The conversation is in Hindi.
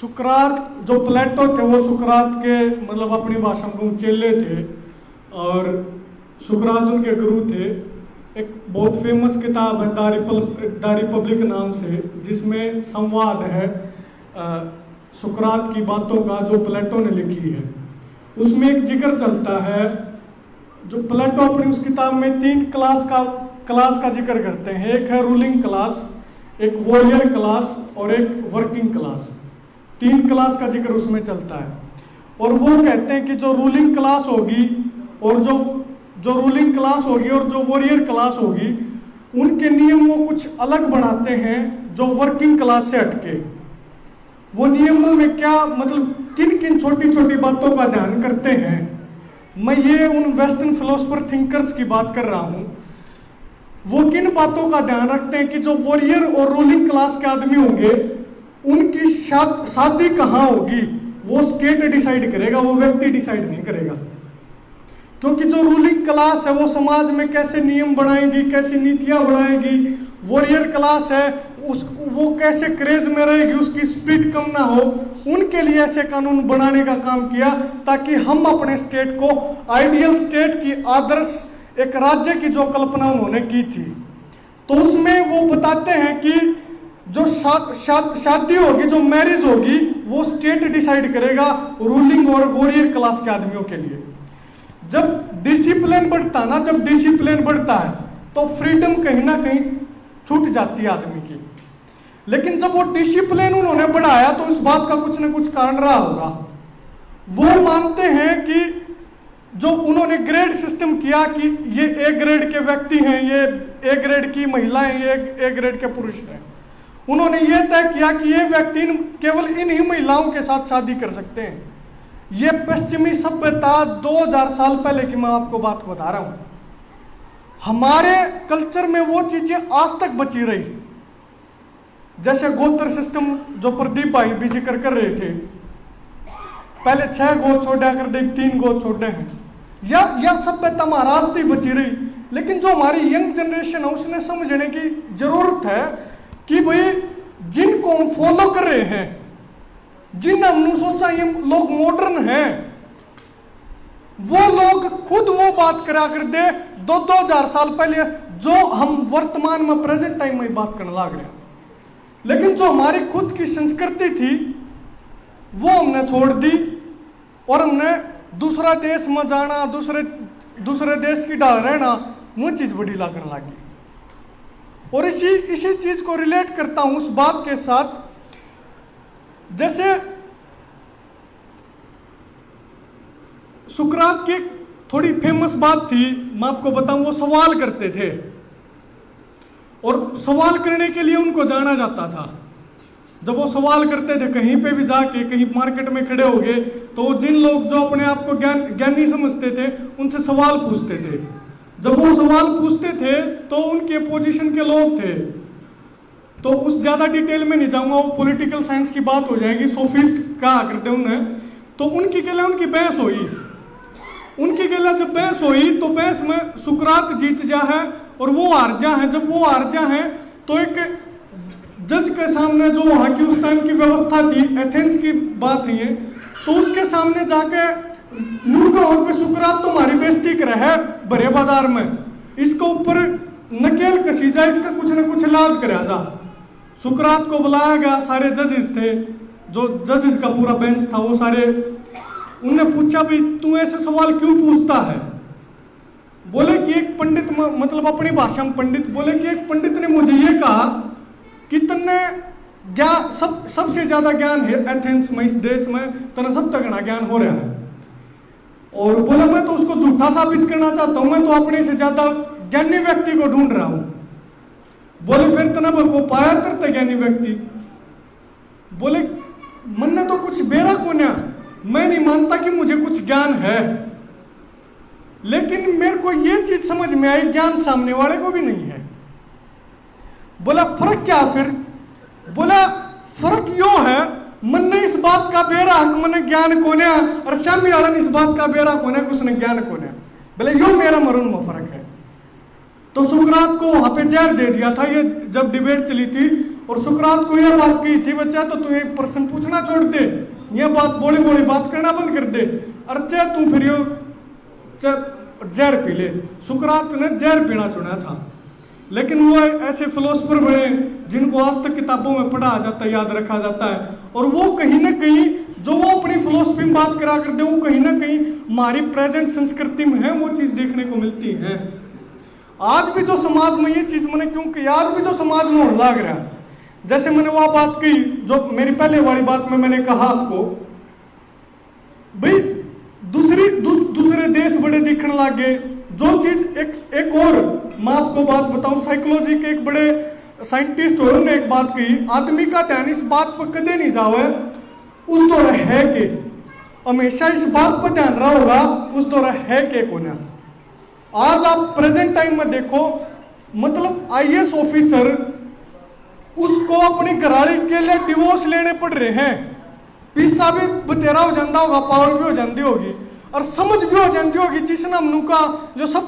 सुकरात जो प्लेटो थे वो सुकरात के मतलब अपनी भाषा में चेले थे और सुकरात उनके गुरु थे। एक बहुत फेमस किताब है द रिपब्लिक नाम से, जिसमें संवाद है सुकरात की बातों का जो प्लेटो ने लिखी है। उसमें एक जिक्र चलता है, जो प्लेटो अपनी उस किताब में 3 क्लास का जिक्र करते हैं। एक है रूलिंग क्लास, एक वॉरियर क्लास और एक वर्किंग क्लास। 3 क्लास का जिक्र उसमें चलता है। और वो कहते हैं कि जो रूलिंग क्लास होगी और जो रूलिंग क्लास होगी और जो वॉरियर क्लास होगी, उनके नियम वो कुछ अलग बनाते हैं जो वर्किंग क्लास से हटके। वो नियमों में क्या मतलब किन किन छोटी छोटी बातों का ध्यान करते हैं, मैं ये उन वेस्टर्न फिलोसफर थिंकर्स की बात कर रहा हूँ। वो किन बातों का ध्यान रखते हैं कि जो वॉरियर और रूलिंग क्लास के आदमी होंगे उनकी शादी कहाँ होगी वो स्टेट डिसाइड करेगा, वो व्यक्ति डिसाइड नहीं करेगा। क्योंकि जो रूलिंग क्लास है वो समाज में कैसे नियम बनाएगी, कैसी नीतियां बनाएगी। वॉरियर क्लास है वो कैसे क्रेज में रहेगी, उसकी स्पीड कम ना हो। उनके लिए ऐसे कानून बनाने का काम किया ताकि हम अपने स्टेट को आइडियल स्टेट की आदर्श एक राज्य की जो कल्पना उन्होंने की थी, तो उसमें वो बताते हैं कि जो शादी होगी, जो मैरिज होगी, वो स्टेट डिसाइड करेगा रूलिंग और वॉरियर क्लास के आदमियों के लिए। जब डिसिप्लिन बढ़ता है तो फ्रीडम कहीं ना कहीं छूट जाती है आदमी की। लेकिन जब वो डिसिप्लिन उन्होंने बढ़ाया तो इस बात का कुछ ना कुछ कारण रहा होगा। वो मानते हैं कि जो उन्होंने ग्रेड सिस्टम किया कि ये ए ग्रेड के व्यक्ति हैं, ये ए ग्रेड की महिलाएं, ये ए ग्रेड के पुरुष हैं। उन्होंने ये तय किया कि ये व्यक्ति केवल इन्हीं महिलाओं के साथ शादी कर सकते हैं। ये पश्चिमी सभ्यता 2000 साल पहले की मैं आपको बात बता रहा हूं। हमारे कल्चर में वो चीजें आज तक बची रही, जैसे गोत्र सिस्टम जो प्रदीप भाई भी जिक्र कर रहे थे। पहले 6 गोत्र छोड़ा कर दे, 3 गोत्र छोड़े हैं, या सभ्यता महाराष्ट्र ही बची रही। लेकिन जो हमारी यंग जनरेशन है उसने समझने की जरूरत है कि भाई जिनको हम फॉलो कर रहे हैं, जिन हमने सोचा ये लोग मॉडर्न हैं, वो लोग खुद वो बात करा कर दे 2000 साल पहले जो हम वर्तमान में प्रेजेंट टाइम में बात करने लग रहे हैं। लेकिन जो हमारी खुद की संस्कृति थी वो हमने छोड़ दी और हमने दूसरा देश में जाना, दूसरे देश की डाल रहना, वो चीज बड़ी लगने लगी। और इसी चीज को रिलेट करता हूं उस बात के साथ, जैसे सुकरात की थोड़ी फेमस बात थी, मैं आपको बताऊं। वो सवाल करते थे और सवाल करने के लिए उनको जाना जाता था। जब वो सवाल करते थे कहीं पे भी जाके, कहीं मार्केट में खड़े हो गए, तो जिन लोग जो अपने आप को ज्ञानी समझते थे उनसे सवाल पूछते थे। जब वो सवाल पूछते थे तो उनके पोजीशन के लोग थे, तो उस ज्यादा डिटेल में नहीं जाऊंगा, वो पॉलिटिकल साइंस की बात हो जाएगी। सोफिस्ट कहा करते उन्हें। तो उनकी के लिए उनकी बहस हुई। उनकी के लिए जब बहस हुई तो बहस में सुकरात जीत जा है और वो हार जा है। जब वो हार जा है तो एक जज के सामने, जो वहाँ की उस टाइम की व्यवस्था थी, एथेंस की बात है ये, तो उसके सामने जाके पे सुकरात तुम्हारी बेइज्जती कर है भरे बाजार में, इसके ऊपर नकेल कसी जा, इसका कुछ ना कुछ इलाज करा जा। सुकरात को बुलाया गया, सारे जजेस थे, जो जजेस का पूरा बेंच था, वो सारे, उन्होंने पूछा भी तू ऐसे सवाल क्यों पूछता है। बोले कि एक पंडित, मतलब अपनी भाषा में पंडित, बोले कि एक पंडित ने मुझे ये कहा कि तन्ने ज्ञान सबसे ज्यादा ज्ञान है एथेंस में, इस देश में तन्ने सब तक ज्ञान हो रहा है। और बोला मैं तो उसको झूठा साबित करना चाहता हूं, मैं तो अपने से ज्यादा ज्ञानी व्यक्ति को ढूंढ रहा हूं। बोले फिर तना को पाया करते ज्ञानी व्यक्ति। बोले मन ने तो कुछ बेरा कोन्या, मैं नहीं मानता कि मुझे कुछ ज्ञान है, लेकिन मेरे को ये चीज समझ में आई ज्ञान सामने वाले को भी नहीं है। बोला फर्क क्या फिर? बोला फर्क यो है, मन ने इस बात का बेरा हक मन ज्ञान कोने और श्यामी वाला ने इस बात का बेरा कोने कुछ ने ज्ञान कोने। बोले यो मेरा मरण में फर्क है। तो सुकरात को वहां पे जहर दे दिया था, ये जब डिबेट चली थी, और सुकरात को यह बात कही थी, बच्चा तो तू एक प्रश्न पूछना छोड़ दे, यह बात बोली बोली बात करना बंद कर दे, अरे तू फिर यो जहर पी ले। सुकरात ने जहर पीना चुना था, लेकिन वो ऐसे फिलोसफर बने जिनको आज तक किताबों में पढ़ा जाता है, याद रखा जाता है। और वो कहीं ना कहीं जो वो अपनी फिलोसफी में बात करा करते, वो कहीं ना कहीं हमारी प्रेजेंट संस्कृति में है, वो चीज देखने को मिलती है। आज भी जो समाज में ये चीज मैंने, क्योंकि आज भी जो समाज में होने लग रहा, जैसे मैंने वो बात कही जो मेरी पहले वाली बात में मैंने कहा आपको, भाई दूसरे देश बड़े दिखने लगे। जो चीज एक और मैं आपको बात बताऊं, साइकोलॉजी के एक बड़े साइंटिस्ट और ने एक बात कही, आदमी का ध्यान इस बात पर कदे नहीं जावे उस दौर है के, हमेशा इस बात पर ध्यान रहा होगा उस दौर है के कौन है। आज आप प्रेजेंट टाइम में देखो, मतलब आईएएस ऑफिसर उसको अपनी घराड़ी के लिए डिवोर्स लेने पड़ रहे हैं, पिस्सा भी बतेरा हो जाता होगा, पावर भी हो जाती होगी और समझ भी हो जाती होगी, जिस नाम का जो सब